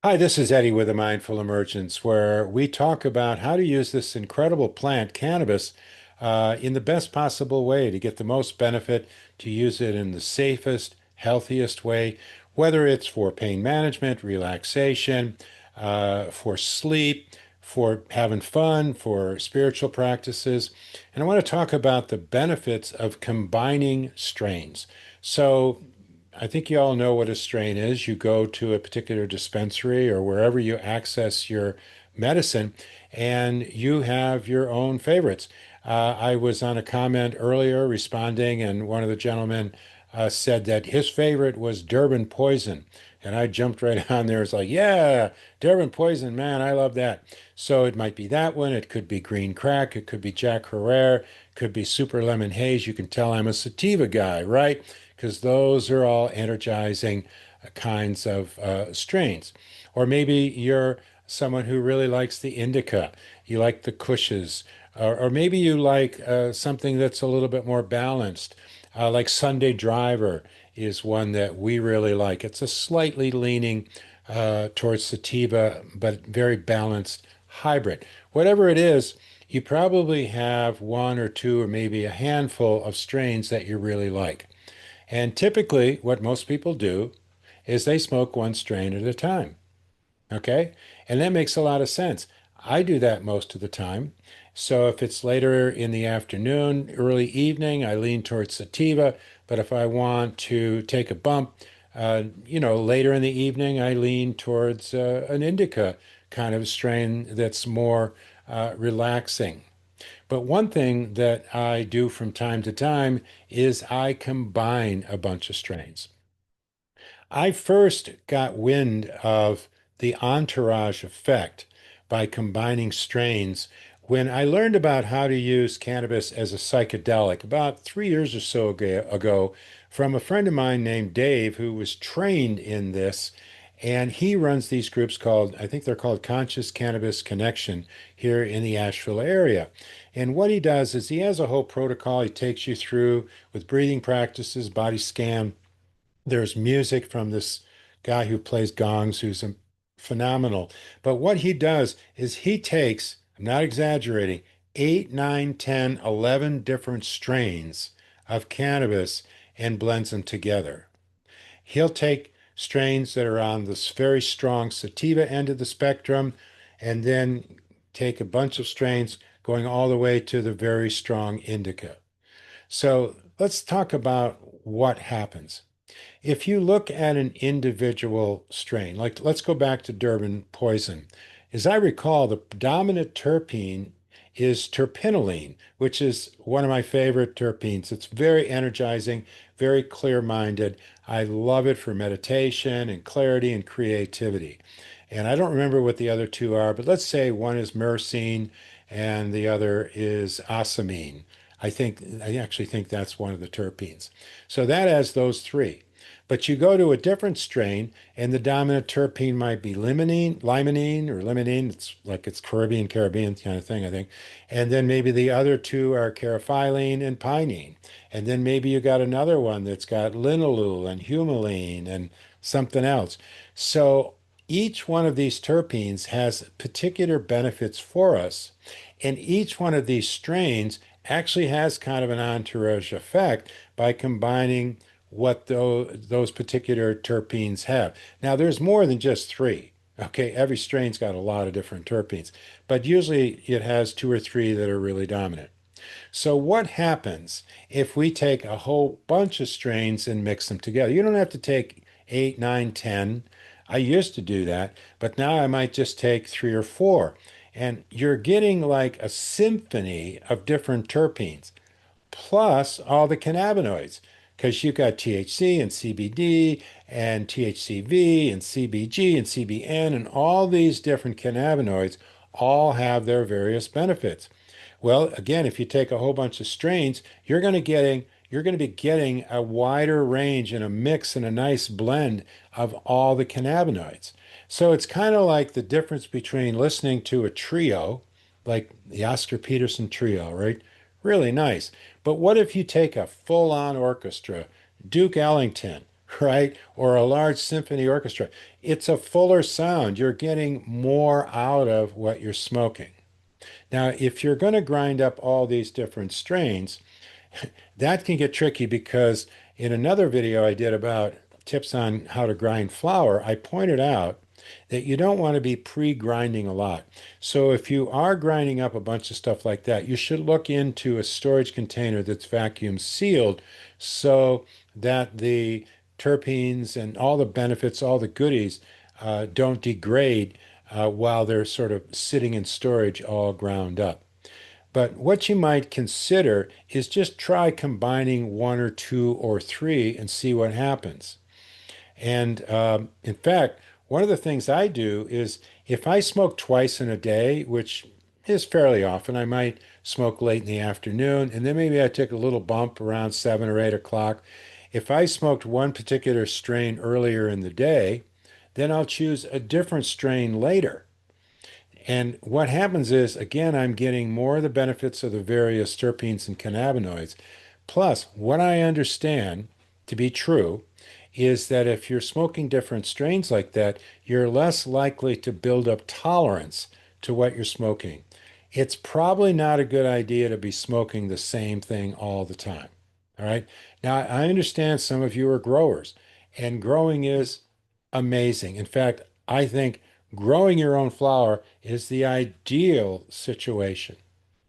Hi, this is Eddie with the Mindful Emergence, where we talk about how to use this incredible plant, cannabis, in the best possible way to get the most benefit, to use it in the safest, healthiest way, whether it's for pain management, relaxation, for sleep, for having fun, for spiritual practices. And I want to talk about the benefits of combining strains. So, I think you all know what a strain is. You go to a particular dispensary or wherever you access your medicine, and you have your own favorites. I was on a comment earlier responding, and one of the gentlemen said that his favorite was Durban Poison. And I jumped right on there. It's like, yeah, Durban Poison, man, I love that. So it might be that one. It could be Green Crack. It could be Jack Herrera. Could be Super Lemon Haze. You can tell I'm a sativa guy, right? Because those are all energizing kinds of strains. Or maybe you're someone who really likes the indica, you like the kushes, or maybe you like something that's a little bit more balanced, like Sunday Driver is one that we really like. It's a slightly leaning towards sativa, but very balanced hybrid. Whatever it is, you probably have one or two or maybe a handful of strains that you really like. And typically, what most people do is they smoke one strain at a time. Okay. And that makes a lot of sense. I do that most of the time. So if it's later in the afternoon, early evening, I lean towards sativa. But if I want to take a bump, later in the evening, I lean towards an indica kind of strain that's more relaxing. But one thing that I do from time to time is I combine a bunch of strains. I first got wind of the entourage effect by combining strains when I learned about how to use cannabis as a psychedelic about 3 years or so ago from a friend of mine named Dave, who was trained in this. And he runs these groups called, I think they're called Conscious Cannabis Connection here in the Asheville area. And what he does is he has a whole protocol he takes you through with breathing practices, body scan. There's music from this guy who plays gongs, who's phenomenal. But what he does is he takes, I'm not exaggerating, 8, 9, 10, 11 different strains of cannabis and blends them together. He'll take strains that are on this very strong sativa end of the spectrum and then take a bunch of strains going all the way to the very strong indica. So let's talk about what happens. If you look at an individual strain, like let's go back to Durban poison. As I recall, the dominant terpene is terpinolene, which is one of my favorite terpenes. It's very energizing, very clear-minded. I love it for meditation and clarity and creativity. And I don't remember what the other two are, but let's say one is myrcene and the other is asamine. I actually think that's one of the terpenes. So that has those three. But you go to a different strain, and the dominant terpene might be limonene or limonene. It's like it's Caribbean kind of thing, I think. And then maybe the other two are caryophyllene and pinene. And then maybe you got another one that's got linalool and humulene and something else. So each one of these terpenes has particular benefits for us. And each one of these strains actually has kind of an entourage effect by combining what those particular terpenes have. Now, there's more than just three. Okay, every strain's got a lot of different terpenes, but usually it has two or three that are really dominant. So, what happens if we take a whole bunch of strains and mix them together? You don't have to take 8, 9, 10. I used to do that, but now I might just take three or four. And you're getting like a symphony of different terpenes plus all the cannabinoids, because you've got THC and CBD and THCV and CBG and CBN and all these different cannabinoids all have their various benefits. Well, again, if you take a whole bunch of strains, you're going to be getting a wider range and a mix and a nice blend of all the cannabinoids. So it's kind of like the difference between listening to a trio, like the Oscar Peterson trio, right? Really nice. But what if you take a full-on orchestra, Duke Ellington, right? Or a large symphony orchestra. It's a fuller sound. You're getting more out of what you're smoking. Now, if you're going to grind up all these different strains, that can get tricky because in another video I did about tips on how to grind flour, I pointed out that you don't want to be pre-grinding a lot. So if you are grinding up a bunch of stuff like that, you should look into a storage container that's vacuum sealed so that the terpenes and all the benefits, all the goodies, don't degrade while they're sort of sitting in storage all ground up. But what you might consider is just try combining one or two or three and see what happens. And in fact, one of the things I do is if I smoke twice in a day, which is fairly often, I might smoke late in the afternoon, and then maybe I take a little bump around 7 or 8 o'clock. If I smoked one particular strain earlier in the day, then I'll choose a different strain later. And what happens is, again, I'm getting more of the benefits of the various terpenes and cannabinoids. Plus, what I understand to be true is that if you're smoking different strains like that, you're less likely to build up tolerance to what you're smoking. It's probably not a good idea to be smoking the same thing all the time. All right. Now, I understand some of you are growers, and growing is amazing. In fact, I think growing your own flower is the ideal situation.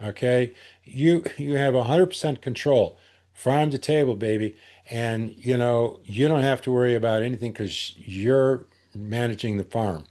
Okay? You have 100% control, farm to table, baby, and you don't have to worry about anything because you're managing the farm.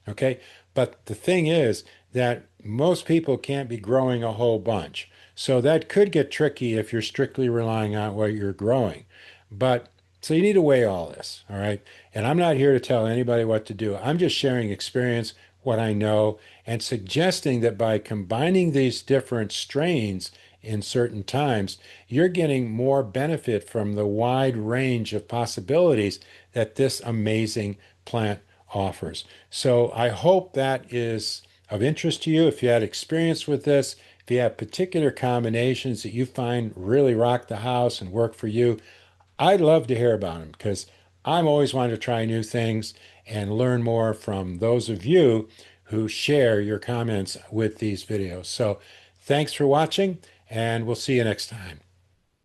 Okay. But the thing is that most people can't be growing a whole bunch. So that could get tricky if you're strictly relying on what you're growing. But so you need to weigh all this. All right. And I'm not here to tell anybody what to do. I'm just sharing experience, what I know, and suggesting that by combining these different strains in certain times, you're getting more benefit from the wide range of possibilities that this amazing plant offers. So I hope that is of interest to you. If you had experience with this, if you have particular combinations that you find really rock the house and work for you, I'd love to hear about them because I'm always wanting to try new things and learn more from those of you who share your comments with these videos. So thanks for watching, and we'll see you next time.